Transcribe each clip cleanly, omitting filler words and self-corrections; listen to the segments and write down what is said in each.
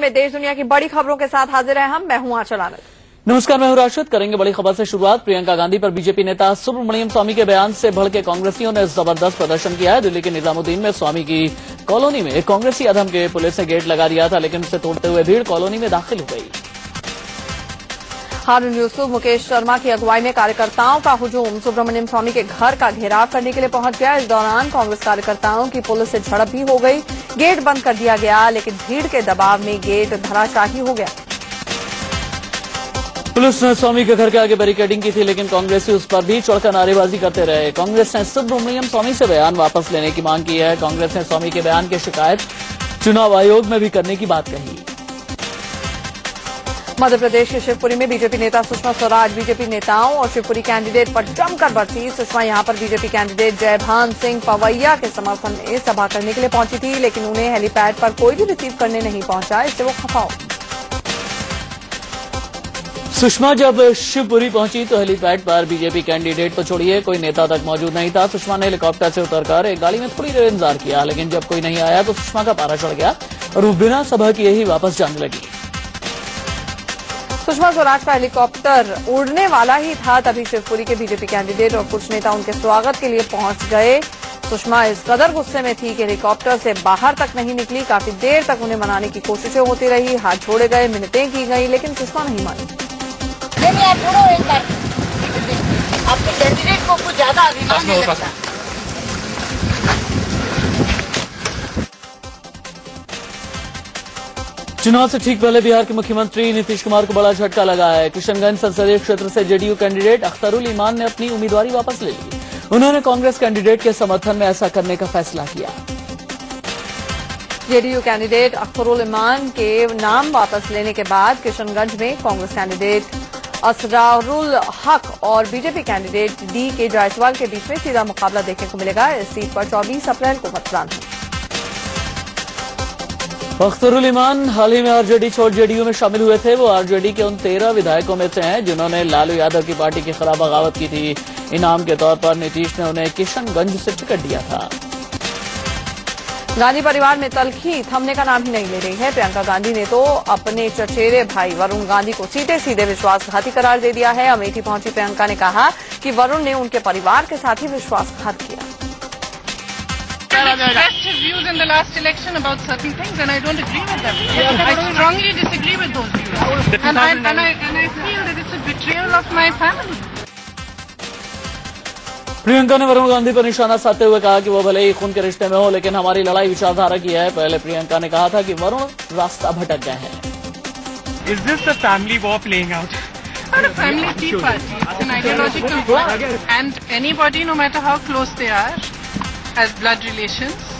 में देश दुनिया की बड़ी खबरों के साथ हाजिर हैं मैं हूं आंचल आनंद। नमस्कार, मैं हूं राशिद। करेंगे बड़ी खबर से शुरुआत। प्रियंका गांधी पर बीजेपी नेता सुब्रमण्यम स्वामी के बयान से भड़के कांग्रेसियों ने जबरदस्त प्रदर्शन किया है। दिल्ली के निजामुद्दीन में स्वामी की कॉलोनी में एक कांग्रेसी अधम के पुलिस ने गेट लगा दिया था, लेकिन उसे तोड़ते हुए भीड़ कॉलोनी में दाखिल हो गई। हारून यूसुफ मुकेश शर्मा की अगुवाई में कार्यकर्ताओं का हुजूम सुब्रमण्यम स्वामी के घर का घेराव करने के लिए पहुंच गया। इस दौरान कांग्रेस कार्यकर्ताओं की पुलिस से झड़प भी हो गई। गेट बंद कर दिया गया, लेकिन भीड़ के दबाव में गेट धराशाही हो गया। पुलिस ने स्वामी के घर के आगे बैरिकेडिंग की थी, लेकिन कांग्रेसी उस पर भी चढ़कर नारेबाजी करते रहे। कांग्रेस ने सुब्रमण्यम स्वामी से बयान वापस लेने की मांग की है। कांग्रेस ने स्वामी के बयान की शिकायत चुनाव आयोग में भी करने की बात कही। मध्य प्रदेश के शिवपुरी में बीजेपी नेता सुषमा स्वराज बीजेपी नेताओं और शिवपुरी कैंडिडेट पर जमकर बरसी। सुषमा यहां पर बीजेपी कैंडिडेट जयभान सिंह पवैया के समर्थन में सभा करने के लिए पहुंची थी, लेकिन उन्हें हेलीपैड पर कोई भी रिसीव करने नहीं पहुंचा। इससे वो खफा हो। सुषमा जब शिवपुरी पहुंची तो हेलीपैड पर बीजेपी कैंडिडेट तो छोड़िए कोई नेता तक मौजूद नहीं था। सुषमा ने हेलीकॉप्टर से उतरकर एक गाड़ी में थोड़ी देर इंतजार किया, लेकिन जब कोई नहीं आया तो सुषमा का पारा चढ़ गया और वो बिना सभा किए ही वापस जाने लगी। सुषमा स्वराज का हेलीकॉप्टर उड़ने वाला ही था, तभी शिवपुरी के बीजेपी कैंडिडेट और कुछ नेता उनके स्वागत के लिए पहुंच गए। सुषमा इस कदर गुस्से में थी कि हेलीकॉप्टर से बाहर तक नहीं निकली। काफी देर तक उन्हें मनाने की कोशिशें होती रही, हाथ जोड़े गए, मिन्नतें की गई, लेकिन सुषमा नहीं मानी। आप छोड़ो एक बार, आपके कैंडिडेट को कुछ ज्यादा अभिमान नहीं लगता। चुनाव से ठीक पहले बिहार के मुख्यमंत्री नीतीश कुमार को बड़ा झटका लगा है। किशनगंज संसदीय क्षेत्र से जेडीयू कैंडिडेट अख्तरुल ईमान ने अपनी उम्मीदवारी वापस ले ली। उन्होंने कांग्रेस कैंडिडेट के समर्थन में ऐसा करने का फैसला किया। जेडीयू कैंडिडेट अख्तरुल ईमान के नाम वापस लेने के बाद किशनगंज में कांग्रेस कैंडिडेट असरारुल हक और बीजेपी कैंडिडेट डी के जायसवाल के बीच में सीधा मुकाबला देखने को मिलेगा। इस सीट पर 24 अप्रैल को मतदान है। अख्तरुल ईमान हाल ही में आरजेडी छोड़ जेडीयू में शामिल हुए थे। वो आरजेडी के उन 13 विधायकों में से हैं जिन्होंने लालू यादव की पार्टी के खिलाफ बगावत की थी। इनाम के तौर पर नीतीश ने उन्हें किशनगंज से टिकट दिया था। गांधी परिवार में तल्खी थमने का नाम ही नहीं ले रही है। प्रियंका गांधी ने तो अपने चचेरे भाई वरुण गांधी को सीधे सीधे विश्वासघाती करार दे दिया है। अमेठी पहुंची प्रियंका ने कहा कि वरुण ने उनके परिवार के साथ ही विश्वासघात किया। expressed his views in the last election about certain things, and I don't agree with them. I strongly disagree with those views, and I feel that it's a betrayal of my family. Priyanka ने वरुण गांधी पर निशाना साधते हुए कहा कि वो भले ही खून के रिश्ते में हो, लेकिन हमारी लड़ाई विचारधारा की है। पहले प्रियंका ने कहा था कि वरुण रास्ता भटक गए हैं। Is this a family war playing out? Not a family tea party. It's an ideological war, and anybody, no matter how close they are, has blood relations.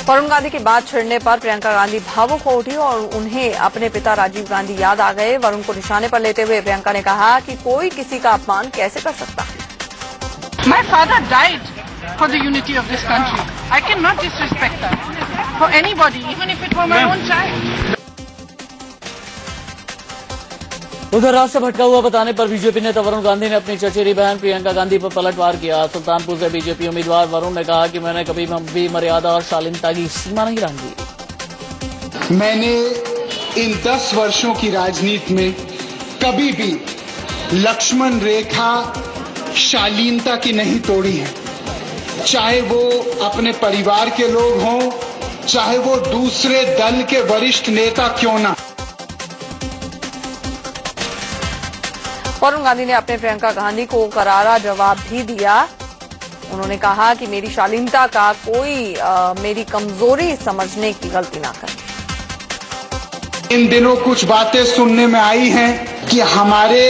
Varun Gandhi की बात छिड़ने पर प्रियंका गांधी भावुक हो उठी और उन्हें अपने पिता राजीव गांधी याद आ गए। वरुण को निशाने पर लेते हुए प्रियंका ने कहा कि कोई किसी का अपमान कैसे कर सकता है। My father died for the unity of this country. I cannot disrespect that for anybody, even if it were my own child. उधर रास्ता भटका हुआ बताने पर बीजेपी नेता वरुण गांधी ने अपनी चचेरी बहन प्रियंका गांधी पर पलटवार किया। सुल्तानपुर से बीजेपी उम्मीदवार वरुण ने कहा कि मैंने कभी भी मर्यादा और शालीनता की सीमा नहीं रंगी। मैंने इन 10 वर्षों की राजनीति में कभी भी लक्ष्मण रेखा शालीनता की नहीं तोड़ी है, चाहे वो अपने परिवार के लोग हों, चाहे वो दूसरे दल के वरिष्ठ नेता क्यों ना। वरुण गांधी ने अपने प्रियंका गांधी को करारा जवाब भी दिया। उन्होंने कहा कि मेरी शालीनता का कोई मेरी कमजोरी समझने की गलती ना करे। इन दिनों कुछ बातें सुनने में आई हैं कि हमारे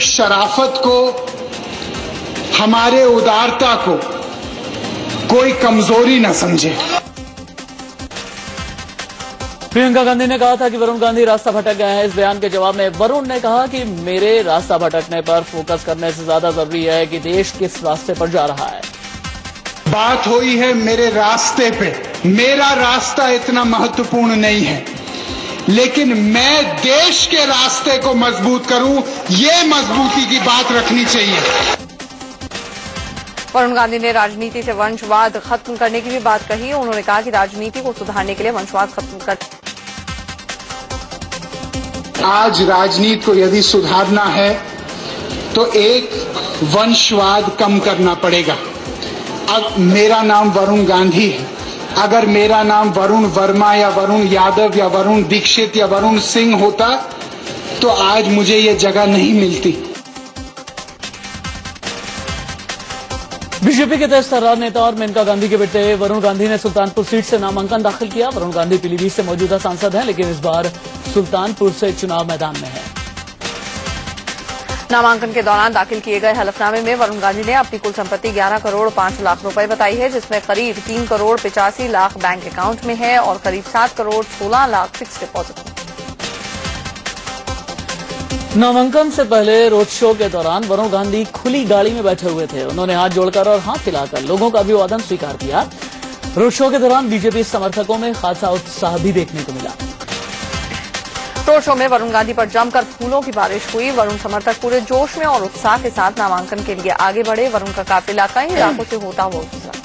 शराफत को, हमारे उदारता को कोई कमजोरी न समझे। प्रियंका गांधी ने कहा था कि वरुण गांधी रास्ता भटक गए हैं। इस बयान के जवाब में वरुण ने कहा कि मेरे रास्ता भटकने पर फोकस करने से ज्यादा जरूरी है कि देश किस रास्ते पर जा रहा है। बात हुई है मेरे रास्ते पे। मेरा रास्ता इतना महत्वपूर्ण नहीं है, लेकिन मैं देश के रास्ते को मजबूत करूं, ये मजबूती की बात रखनी चाहिए। वरुण गांधी ने राजनीति से वंशवाद खत्म करने की भी बात कही। उन्होंने कहा कि राजनीति को सुधारने के लिए वंशवाद खत्म कर आज राजनीति को यदि सुधारना है तो एक वंशवाद कम करना पड़ेगा। अब मेरा नाम वरुण गांधी है, अगर मेरा नाम वरुण वर्मा या वरुण यादव या वरुण दीक्षित या वरुण सिंह होता तो आज मुझे ये जगह नहीं मिलती। बीजेपी के तेज तर्रार नेता और मेनका गांधी के बेटे वरुण गांधी ने सुल्तानपुर सीट से नामांकन दाखिल किया। वरुण गांधी पीलीभीत से मौजूदा सांसद हैं, लेकिन इस बार सुल्तानपुर से चुनाव मैदान में है। नामांकन के दौरान दाखिल किए गए हलफनामे में वरुण गांधी ने अपनी कुल संपत्ति 11 करोड़ 5 लाख रुपए बताई है, जिसमें करीब 3 करोड़ 85 लाख बैंक अकाउंट में है और करीब 7 करोड़ 16 लाख फिक्स डिपॉजिट में। नामांकन से पहले रोड शो के दौरान वरुण गांधी खुली गाड़ी में बैठे हुए थे। उन्होंने हाथ जोड़कर और हाथ हिलाकर लोगों का अभिवादन स्वीकार किया। रोड शो के दौरान बीजेपी समर्थकों में खासा उत्साह भी देखने को मिला। रोड शो में वरुण गांधी पर जमकर फूलों की बारिश हुई। वरुण समर्थक पूरे जोश में और उत्साह के साथ नामांकन के लिए आगे बढ़े। वरुण का काफिला कई इलाकों से होता हुआ गुजरा।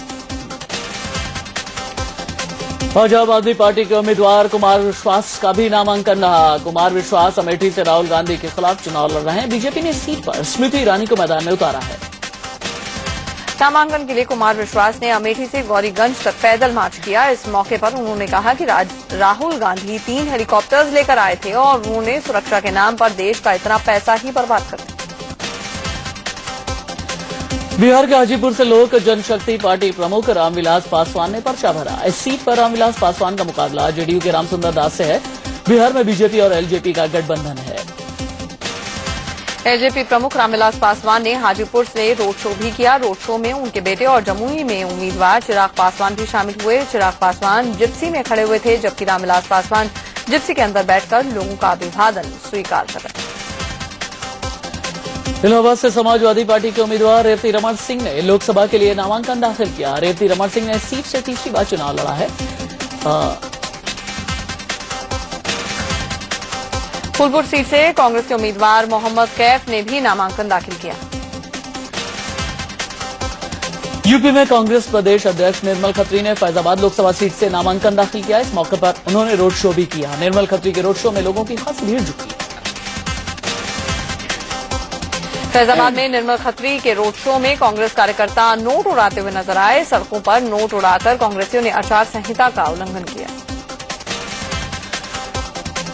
आज आम आदमी पार्टी के उम्मीदवार कुमार विश्वास का भी नामांकन रहा। कुमार विश्वास अमेठी से राहुल गांधी के खिलाफ चुनाव लड़ रहे हैं। बीजेपी ने इस सीट पर स्मृति ईरानी को मैदान में उतारा है। नामांकन के लिए कुमार विश्वास ने अमेठी से गौरीगंज तक पैदल मार्च किया। इस मौके पर उन्होंने कहा कि राहुल गांधी 3 हेलीकॉप्टर्स लेकर आए थे और उन्होंने सुरक्षा के नाम पर देश का इतना पैसा ही बर्बाद कर दिया। बिहार के हाजीपुर से लोक जनशक्ति पार्टी प्रमुख रामविलास पासवान ने पर्चा भरा। इस सीट पर रामविलास पासवान का मुकाबला जेडीयू के रामसुंदर दास से है। बिहार में बीजेपी और एलजेपी का गठबंधन है। एलजेपी प्रमुख रामविलास पासवान ने हाजीपुर से रोड शो भी किया। रोड शो में उनके बेटे और जमुई में उम्मीदवार चिराग पासवान भी शामिल हुए। चिराग पासवान जिप्सी में खड़े हुए थे, जबकि रामविलास पासवान जिप्सी के अंदर बैठकर लोगों का अभिवादन स्वीकार कर रहे थे। इलाहाबाद से समाजवादी पार्टी के उम्मीदवार रेवती रमन सिंह ने लोकसभा के लिए नामांकन दाखिल किया। रेवती रमन सिंह ने इस सीट से तीसरी बार चुनाव लड़ा है। फूलपुर सीट से कांग्रेस के उम्मीदवार मोहम्मद कैफ ने भी नामांकन दाखिल किया। यूपी में कांग्रेस प्रदेश अध्यक्ष निर्मल खत्री ने फैजाबाद लोकसभा सीट से नामांकन दाखिल किया। इस मौके पर उन्होंने रोड शो भी किया। निर्मल खत्री के रोड शो में लोगों की खासी भीड़ जुटी। फैजाबाद में निर्मल खत्री के रोड शो में कांग्रेस कार्यकर्ता नोट उड़ाते हुए नजर आए। सड़कों पर नोट उड़ाकर कांग्रेसियों ने आचार संहिता का उल्लंघन किया।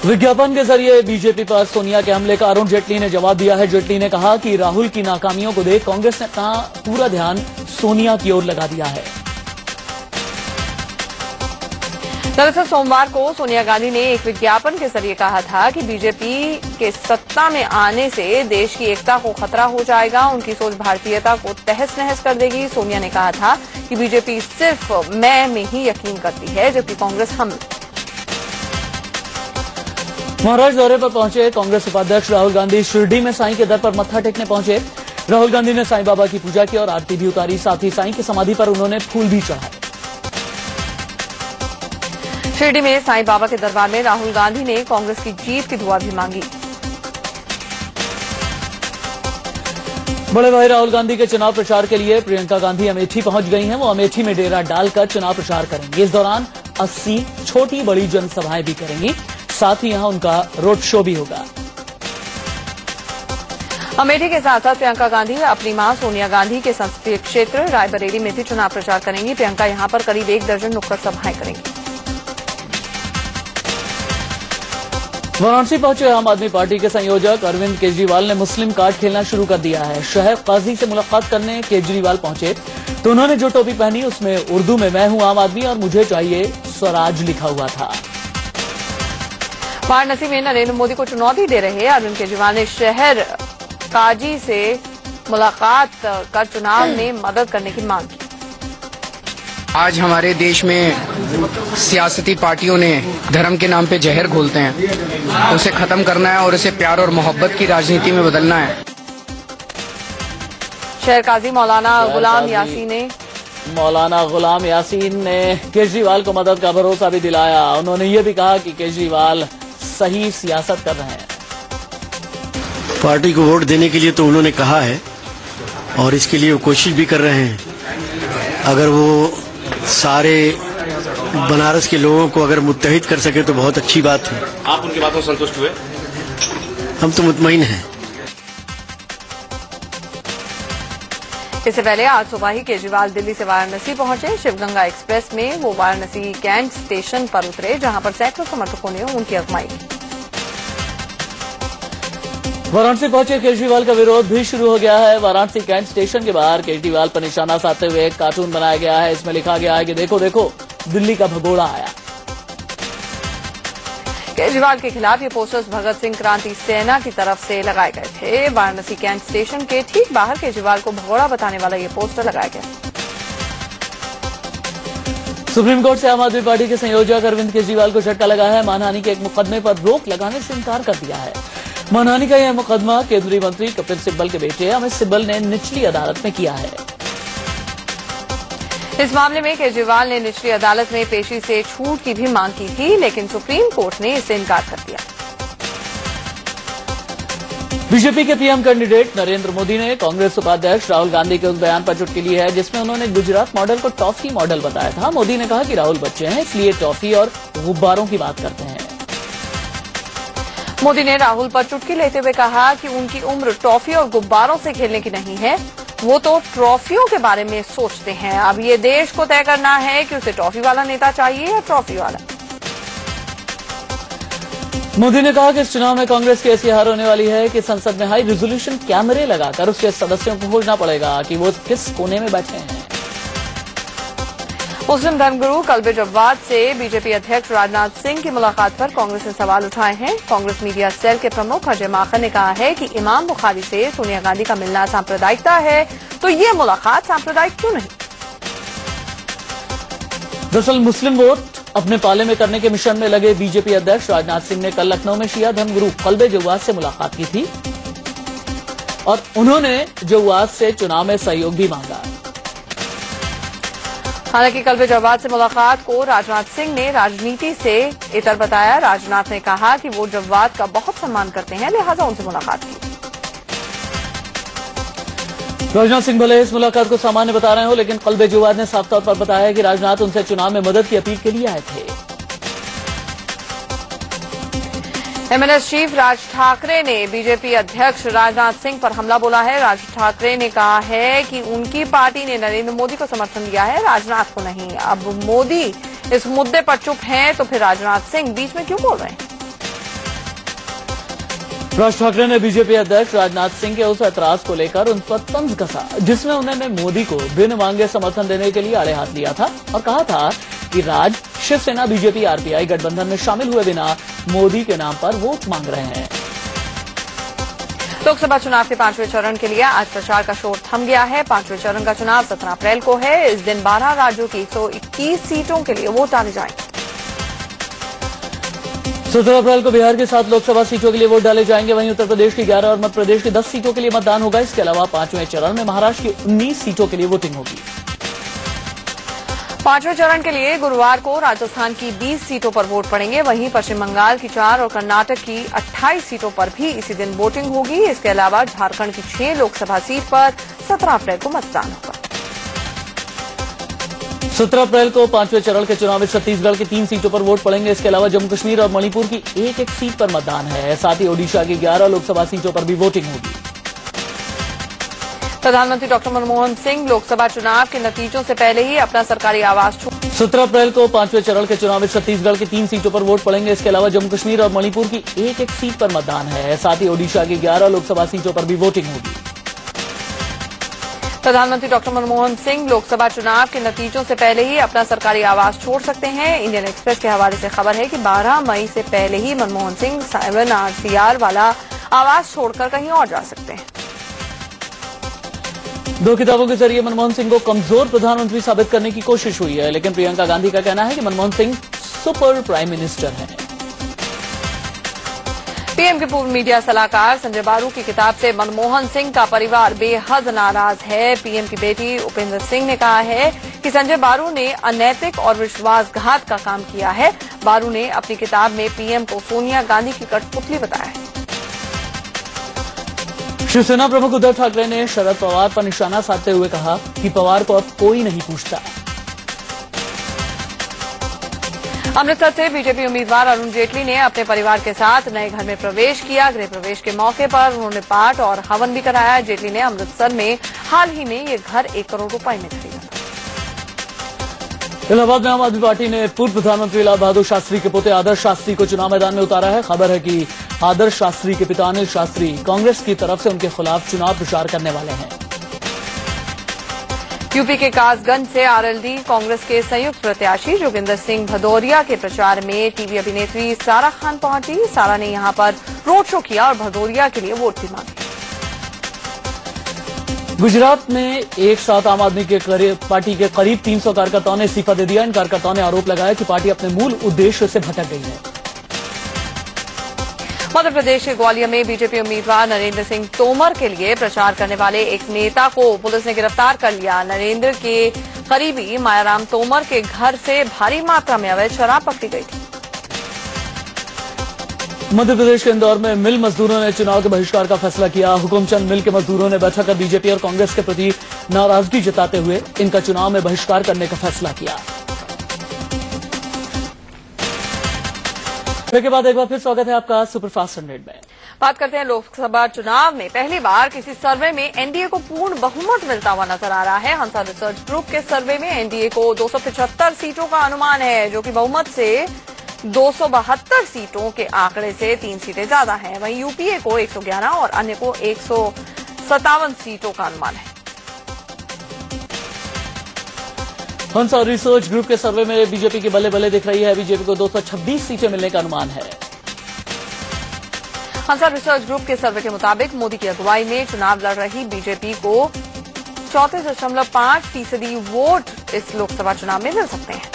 विज्ञापन के जरिए बीजेपी पर सोनिया के हमले का अरुण जेटली ने जवाब दिया है। जेटली ने कहा कि राहुल की नाकामियों को देख कांग्रेस ने अपना पूरा ध्यान सोनिया की ओर लगा दिया है। दरअसल सोमवार को सोनिया गांधी ने एक विज्ञापन के जरिए कहा था कि बीजेपी के सत्ता में आने से देश की एकता को खतरा हो जाएगा। उनकी सोच भारतीयता को तहस नहस कर देगी। सोनिया ने कहा था कि बीजेपी सिर्फ मैं में ही यकीन करती है, जबकि कांग्रेस हम। महाराष्ट्र दौरे पर पहुंचे कांग्रेस उपाध्यक्ष राहुल गांधी शिरडी में साईं के दर पर मत्था टेकने पहुंचे। राहुल गांधी ने साईं बाबा की पूजा की और आरती भी उतारी। साथ ही साईं की समाधि पर उन्होंने फूल भी चढ़ाए। शिरडी में साईं बाबा के दरबार में राहुल गांधी ने कांग्रेस की जीत की दुआ भी मांगी। बड़े भाई राहुल गांधी के चुनाव प्रचार के लिए प्रियंका गांधी अमेठी पहुंच गई हैं। वो अमेठी में डेरा डालकर चुनाव प्रचार करेंगी। इस दौरान 80 छोटी बड़ी जनसभाएं भी करेंगी। साथ ही यहां उनका रोड शो भी होगा। अमेठी के साथ साथ प्रियंका गांधी अपनी मां सोनिया गांधी के संसदीय क्षेत्र रायबरेली में भी चुनाव प्रचार करेंगी। प्रियंका यहां पर करीब 1 दर्जन नुक्कड़ सभाएं करेंगी। वाराणसी पहुंचे आम आदमी पार्टी के संयोजक अरविंद केजरीवाल ने मुस्लिम कार्ड खेलना शुरू कर दिया है। शहर काजी से मुलाकात करने केजरीवाल पहुंचे तो उन्होंने जो टोपी पहनी उसमें उर्दू में मैं हूं आम आदमी और मुझे चाहिए स्वराज लिखा हुआ था। वाराणसी में नरेंद्र मोदी को चुनौती दे रहे अरविंद केजरीवाल ने शहर काजी से मुलाकात कर चुनाव में मदद करने की मांग की। आज हमारे देश में सियासती पार्टियों ने धर्म के नाम पे जहर घोलते हैं, उसे खत्म करना है और उसे प्यार और मोहब्बत की राजनीति में बदलना है। शहर काजी मौलाना गुलाम यासीन ने केजरीवाल को मदद का भरोसा भी दिलाया। उन्होंने ये भी कहा कि केजरीवाल सही सियासत कर रहे हैं। पार्टी को वोट देने के लिए तो उन्होंने कहा है, और इसके लिए वो कोशिश भी कर रहे हैं। अगर वो सारे बनारस के लोगों को अगर मुत्तहिद कर सके तो बहुत अच्छी बात है। आप उनकी बातों से संतुष्ट हुए? हम तो मुतमईन हैं। इससे पहले आज सुबह ही केजरीवाल दिल्ली से वाराणसी पहुंचे। शिवगंगा एक्सप्रेस में वो वाराणसी कैंट स्टेशन पर उतरे, जहां पर सैकड़ों समर्थकों ने उनकी अगुवाई की। वाराणसी पहुंचे केजरीवाल का विरोध भी शुरू हो गया है। वाराणसी कैंट स्टेशन के बाहर केजरीवाल पर निशाना साधते हुए एक कार्टून बनाया गया है। इसमें लिखा गया है कि देखो देखो दिल्ली का भगोड़ा आया। केजरीवाल के खिलाफ ये पोस्टर्स भगत सिंह क्रांति सेना की तरफ से लगाए गए थे। वाराणसी कैंट स्टेशन के ठीक बाहर केजरीवाल को भगोड़ा बताने वाला ये पोस्टर लगाया गया। सुप्रीम कोर्ट से आम आदमी पार्टी के संयोजक अरविंद केजरीवाल को झटका लगा है। मानहानि के एक मुकदमे पर रोक लगाने से इनकार कर दिया है। मानहानि का यह मुकदमा केंद्रीय मंत्री कपिल सिब्बल के बेटे अमित सिब्बल ने निचली अदालत में किया है। इस मामले में केजरीवाल ने निचली अदालत में पेशी से छूट की भी मांग की थी, लेकिन सुप्रीम कोर्ट ने इससे इनकार कर दिया। बीजेपी के पीएम कैंडिडेट नरेंद्र मोदी ने कांग्रेस उपाध्यक्ष राहुल गांधी के उस बयान पर चुटकी ली है जिसमें उन्होंने गुजरात मॉडल को टॉफी मॉडल बताया था। मोदी ने कहा कि राहुल बच्चे हैं, इसलिए टॉफी और गुब्बारों की बात करते हैं। मोदी ने राहुल पर चुटकी लेते हुए कहा कि उनकी उम्र टॉफी और गुब्बारों से खेलने की नहीं है, वो तो ट्रॉफियों के बारे में सोचते हैं। अब ये देश को तय करना है कि उसे टॉफी वाला नेता चाहिए या ट्रॉफी वाला। मोदी ने कहा कि इस चुनाव में कांग्रेस की ऐसी हार होने वाली है कि संसद में हाई रिजोल्यूशन कैमरे लगाकर उसके सदस्यों को खोजना पड़ेगा कि वो किस कोने में बैठे हैं। मुस्लिम धर्मगुरु कल्बे जव्वाद से बीजेपी अध्यक्ष राजनाथ सिंह की मुलाकात पर कांग्रेस ने सवाल उठाए हैं। कांग्रेस मीडिया सेल के प्रमुख अजय माकन ने कहा है कि इमाम बुखारी से सोनिया गांधी का मिलना सांप्रदायिकता है, तो ये मुलाकात सांप्रदायिक क्यों नहीं? दरअसल मुस्लिम वोट अपने पाले में करने के मिशन में लगे बीजेपी अध्यक्ष राजनाथ सिंह ने कल लखनऊ में शिया धर्मगुरु कल्बे जव्वाद से मुलाकात की थी और उन्होंने जव्वाद से चुनाव में सहयोग भी मांगा। हालांकि कल्बे जव्वाद से मुलाकात को राजनाथ सिंह ने राजनीति से इतर बताया। राजनाथ ने कहा कि वो जव्वाद का बहुत सम्मान करते हैं, लिहाजा उनसे मुलाकात की। राजनाथ सिंह भले इस मुलाकात को सामान्य बता रहे हो, लेकिन कल्बे जव्वाद ने साफ तौर पर बताया कि राजनाथ उनसे चुनाव में मदद की अपील के लिए आए थे। एमएनएस चीफ राज ठाकरे ने बीजेपी अध्यक्ष राजनाथ सिंह पर हमला बोला है। राज ठाकरे ने कहा है कि उनकी पार्टी ने नरेंद्र मोदी को समर्थन दिया है, राजनाथ को नहीं। अब मोदी इस मुद्दे पर चुप हैं, तो फिर राजनाथ सिंह बीच में क्यों बोल रहे हैं? राज ठाकरे ने बीजेपी अध्यक्ष राजनाथ सिंह के उस ऐतराज को लेकर उन पर तंज कसा जिसमें उन्होंने मोदी को बिन मांगे समर्थन देने के लिए आड़े हाथ लिया था और कहा था कि राज, शिवसेना, बीजेपी, आरपीआई गठबंधन में शामिल हुए बिना मोदी के नाम पर वोट मांग रहे हैं। लोकसभा चुनाव के 5वें चरण के लिए आज प्रचार का शोर थम गया है। 5वें चरण का चुनाव 17 अप्रैल को है। इस दिन 12 राज्यों की 121 सीटों के लिए वोट डाले जाएंगे। 17 अप्रैल को बिहार की 7 लोकसभा सीटों के लिए वोट डाले जाएंगे। वहीं उत्तर प्रदेश की 11 और मध्य प्रदेश की 10 सीटों के लिए मतदान होगा। इसके अलावा 5वें चरण में महाराष्ट्र की 19 सीटों के लिए वोटिंग होगी। 5वें चरण के लिए गुरुवार को राजस्थान की 20 सीटों पर वोट पड़ेंगे। वहीं पश्चिम बंगाल की 4 और कर्नाटक की 28 सीटों पर भी इसी दिन वोटिंग होगी। इसके अलावा झारखंड की 6 लोकसभा सीट पर 17 अप्रैल को मतदान होगा। 17 अप्रैल को 5वें चरण के चुनाव में छत्तीसगढ़ की 3 सीटों पर वोट पड़ेंगे। इसके अलावा जम्मू कश्मीर और मणिपुर की एक सीट पर मतदान है। साथ ही ओडिशा की 11 लोकसभा सीटों पर भी वोटिंग होगी। प्रधानमंत्री डॉक्टर मनमोहन सिंह लोकसभा चुनाव के नतीजों से पहले ही अपना सरकारी आवास 17 अप्रैल को 5वें चरण के चुनाव में छत्तीसगढ़ की 3 सीटों पर वोट पड़ेंगे। इसके अलावा जम्मू कश्मीर और मणिपुर की एक सीट पर मतदान है। साथ ही ओडिशा की 11 लोकसभा सीटों पर भी वोटिंग होगी। प्रधानमंत्री डॉक्टर मनमोहन सिंह लोकसभा चुनाव के नतीजों से पहले ही अपना सरकारी आवास छोड़ सकते हैं। इंडियन एक्सप्रेस के हवाले से खबर है कि 12 मई से पहले ही मनमोहन सिंह 7 RCR वाला आवास छोड़कर कहीं और जा सकते हैं। 2 किताबों के जरिए मनमोहन सिंह को कमजोर प्रधानमंत्री साबित करने की कोशिश हुई है, लेकिन प्रियंका गांधी का कहना है कि Manmohan Singh super prime minister हैं। पीएम के पूर्व मीडिया सलाहकार संजय बारू की किताब से मनमोहन सिंह का परिवार बेहद नाराज है। पीएम की बेटी उपेंद्र सिंह ने कहा है कि संजय बारू ने अनैतिक और विश्वासघात का काम किया है। बारू ने अपनी किताब में पीएम को सोनिया गांधी की कठपुतली बताया है। शिवसेना प्रमुख उद्धव ठाकरे ने शरद पवार पर निशाना साधते हुए कहा कि पवार को अब कोई नहीं पूछता। अमृतसर से बीजेपी उम्मीदवार अरुण जेटली ने अपने परिवार के साथ नए घर में प्रवेश किया। गृह प्रवेश के मौके पर उन्होंने पाठ और हवन भी कराया। जेटली ने अमृतसर में हाल ही में ये घर 1 करोड़ रुपए में खरीदा था। इलाहाबाद में आम आदमी पार्टी ने पूर्व प्रधानमंत्री लाल बहादुर शास्त्री के पोते आदर्श शास्त्री को चुनाव मैदान में उतारा है। खबर है कि आदर्श शास्त्री के पिता अनिल शास्त्री कांग्रेस की तरफ से उनके खिलाफ चुनाव प्रचार करने वाले हैं। यूपी के कासगंज से आरएलडी कांग्रेस के संयुक्त प्रत्याशी जोगिंदर सिंह भदौरिया के प्रचार में टीवी अभिनेत्री सारा खान पहुंची। सारा ने यहां पर रोड शो किया और भदौरिया के लिए वोट भी मांगे। गुजरात में एक साथ आम आदमी के पार्टी के करीब 300 कार्यकर्ताओं ने इस्तीफा दे दिया। इन कार्यकर्ताओं ने आरोप लगाया कि पार्टी अपने मूल उद्देश्य से भटक गई है। मध्य प्रदेश के ग्वालियर में बीजेपी उम्मीदवार नरेंद्र सिंह तोमर के लिए प्रचार करने वाले एक नेता को पुलिस ने गिरफ्तार कर लिया। नरेंद्र के करीबी मायाराम तोमर के घर से भारी मात्रा में अवैध शराब पकड़ी गई थी। मध्य प्रदेश के इंदौर में मिल मजदूरों ने चुनाव के बहिष्कार का फैसला किया। हुकुमचंद मिल के मजदूरों ने बैठक कर बीजेपी और कांग्रेस के प्रति नाराजगी जताते हुए इनका चुनाव में बहिष्कार करने का फैसला किया। के बाद एक बार फिर स्वागत है आपका सुपरफास्ट 100 में। बात करते हैं लोकसभा चुनाव में पहली बार किसी सर्वे में एनडीए को पूर्ण बहुमत मिलता हुआ नजर आ रहा है। हंसा रिसर्च ग्रुप के सर्वे में एनडीए को 275 सीटों का अनुमान है, जो कि बहुमत से 272 सीटों के आंकड़े से 3 सीटें ज्यादा हैं। वहीं यूपीए को 111 और अन्य को 157 सीटों का अनुमान है। हंसा रिसर्च ग्रुप के सर्वे में बीजेपी की बल्ले बल्ले दिख रही है। बीजेपी को 226 सीटें मिलने का अनुमान है। हंसा रिसर्च ग्रुप के सर्वे के मुताबिक मोदी की अगुवाई में चुनाव लड़ रही बीजेपी को 34.5% वोट इस लोकसभा चुनाव में मिल सकते हैं।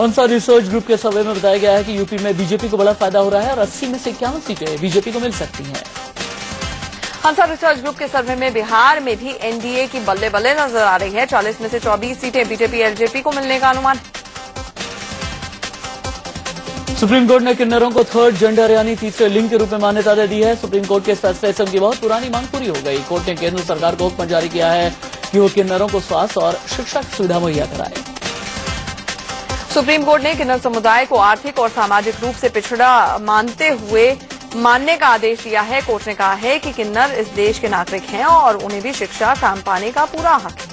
हंसा रिसर्च ग्रुप के सर्वे में बताया गया है कि यूपी में बीजेपी को बड़ा फायदा हो रहा है और 80 में से 51 सीटें बीजेपी को मिल सकती हैं। हंसा रिसर्च ग्रुप के सर्वे में बिहार में भी एनडीए की बल्ले बल्ले नजर आ रही है। 40 में से 24 सीटें बीजेपी एलजेपी को मिलने का अनुमान है। सुप्रीम कोर्ट ने किन्नरों को थर्ड जेंडर यानी तीसरे लिंग के रूप में मान्यता दे दी है। सुप्रीम कोर्ट के इस फैसले से उनकी बहुत पुरानी मांग पूरी हो गई। कोर्ट ने केंद्र सरकार को हुक्म जारी किया है कि वो किन्नरों को स्वास्थ्य और शिक्षा की सुविधा मुहैया कराए। सुप्रीम कोर्ट ने किन्नर समुदाय को आर्थिक और सामाजिक रूप से पिछड़ा मानते हुए मानने का आदेश दिया है। कोर्ट ने कहा है कि किन्नर इस देश के नागरिक हैं और उन्हें भी शिक्षा काम पाने का पूरा हक है।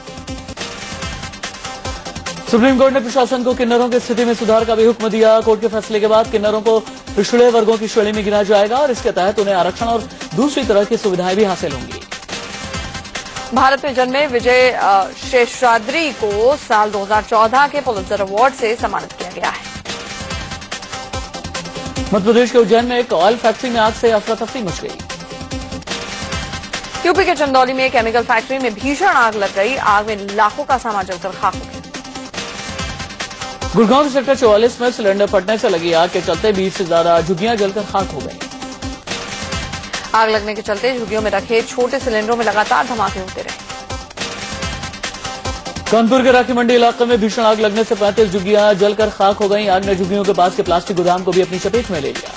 सुप्रीम कोर्ट ने प्रशासन को किन्नरों की स्थिति में सुधार का भी हुक्म दिया। कोर्ट के फैसले के बाद किन्नरों को पिछड़े वर्गों की श्रेणी में गिना जाएगा और इसके तहत उन्हें आरक्षण और दूसरी तरह की सुविधाएं भी हासिल होंगी। भारत में जन्मे विजय शेषाद्री को साल 2014 के पुलित्जर अवार्ड से सम्मानित किया गया है। मध्य प्रदेश के उज्जैन में एक ऑयल फैक्ट्री में आग से अफरा तफरी मच गई। यूपी के चंदौली में केमिकल फैक्ट्री में भीषण आग लग गई। आग में लाखों का सामान जलकर खाक हो गया। गुड़गांव सेक्टर 44 में सिलेंडर फटने से लगी आग के चलते 20 से ज्यादा झुग्गियां जलकर खाक हो गई। आग लगने के चलते झुग्गियों में रखे छोटे सिलेंडरों में लगातार धमाके होते रहे। कानपुर के राखी मंडी इलाके में भीषण आग लगने से 35 झुग्गियां जलकर खाक हो गईं। आग ने झुग्गियों के पास के प्लास्टिक गोदाम को भी अपनी चपेट में ले लिया।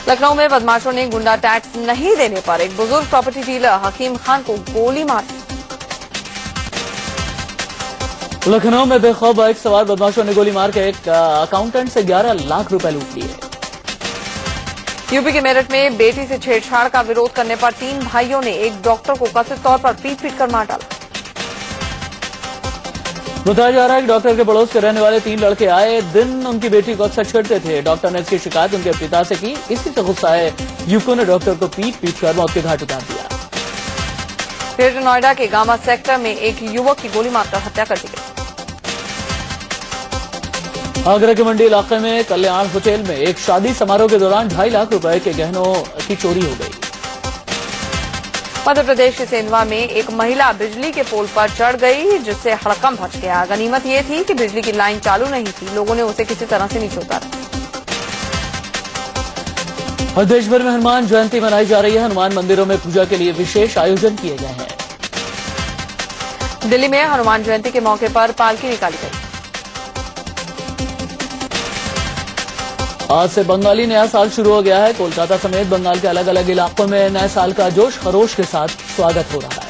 लखनऊ में बदमाशों ने गुंडा टैक्स नहीं देने पर एक बुजुर्ग प्रॉपर्टी डीलर हकीम खान को गोली मार दी। लखनऊ में बेखौफ बाइक सवार बदमाशों ने गोली मार के एक अकाउंटेंट से 11 लाख रुपए लूट लिए। यूपी के मेरठ में बेटी से छेड़छाड़ का विरोध करने पर 3 भाइयों ने एक डॉक्टर को कथित तौर पर पीट कर मार डाला। बताया जा रहा है कि डॉक्टर के पड़ोस के रहने वाले 3 लड़के आए दिन उनकी बेटी को अक्सर छेड़ते थे। डॉक्टर ने इसकी शिकायत उनके पिता से की। इसी से गुस्सा आए युवकों ने डॉक्टर को पीट कर मौत के घाट उतार दिया। ग्रेटर नोएडा के गामा सेक्टर में एक युवक की गोली मारकर हत्या कर दी गई। आगरा के मंडी इलाके में कल्याण होटल में एक शादी समारोह के दौरान 2.5 लाख रुपए के गहनों की चोरी हो गई। मध्य प्रदेश के सेंधवा में एक महिला बिजली के पोल पर चढ़ गई, जिससे हड़कंप मच गया। गनीमत ये थी कि बिजली की लाइन चालू नहीं थी। लोगों ने उसे किसी तरह से नीचे उतारा। और देश भर में हनुमान जयंती मनाई जा रही है। हनुमान मंदिरों में पूजा के लिए विशेष आयोजन किए गए हैं। दिल्ली में हनुमान जयंती के मौके पर पालकी निकाली गई। आज से बंगाली नया साल शुरू हो गया है। कोलकाता समेत बंगाल के अलग अलग इलाकों में नए साल का जोश खरोश के साथ स्वागत हो रहा है।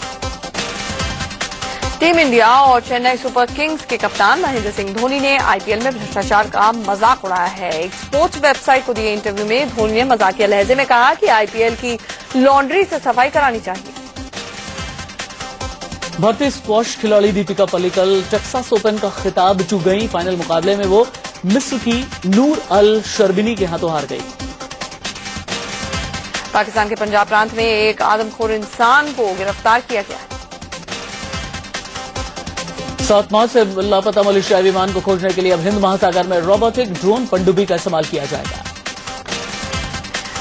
टीम इंडिया और चेन्नई सुपर किंग्स के कप्तान महेंद्र सिंह धोनी ने आईपीएल में भ्रष्टाचार का मजाक उड़ाया है। एक स्पोर्ट्स वेबसाइट को दिए इंटरव्यू में धोनी ने मजाकिया लहजे में कहा कि आईपीएल की लॉन्ड्री से सफाई करानी चाहिए। भारतीय स्क्वॉश खिलाड़ी दीपिका पल्लिकल टेक्सास ओपन का खिताब चूक गई। फाइनल मुकाबले में वो मिस्र की नूर अल शर्बिनी के हाथों हार गई। पाकिस्तान के पंजाब प्रांत में एक आदमखोर इंसान को गिरफ्तार किया गया है। 7 मार्च से लापता मलेशियाई विमान को खोजने के लिए अब हिंद महासागर में रोबोटिक ड्रोन पनडुब्बी का इस्तेमाल किया जाएगा।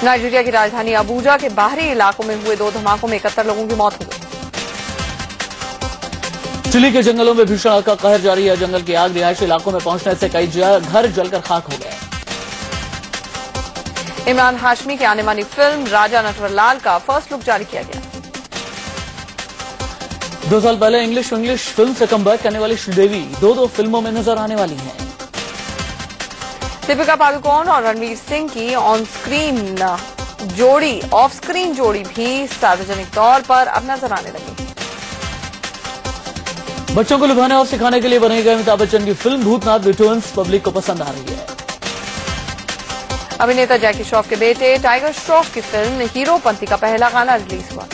नाइजीरिया की राजधानी अबूजा के बाहरी इलाकों में हुए 2 धमाकों में 71 लोगों की मौत हो गई। चिली के जंगलों में भीषण आग का कहर जारी है। जंगल की आग रिहायशी इलाकों में पहुंचने से कई घर जलकर खाक हो गए। इमरान हाशमी की आने वाली फिल्म राजा नटवरलाल का फर्स्ट लुक जारी किया गया। 2 साल पहले इंग्लिश फिल्म से कमबैक करने वाली श्रीदेवी 2 फिल्मों में नजर आने वाली हैं। दीपिका पादुकोण और रणवीर सिंह की ऑफ स्क्रीन जोड़ी भी सार्वजनिक तौर पर अब नजर आने लगी। बच्चों को लुभाने और सिखाने के लिए बनाई गई अमिताभ बच्चन की फिल्म भूतनाथ रिटर्न्स पब्लिक को पसंद आ रही है। अभिनेता जैकी श्रॉफ के बेटे टाइगर श्रॉफ की फिल्म हीरोपंती का पहला गाना रिलीज हुआ।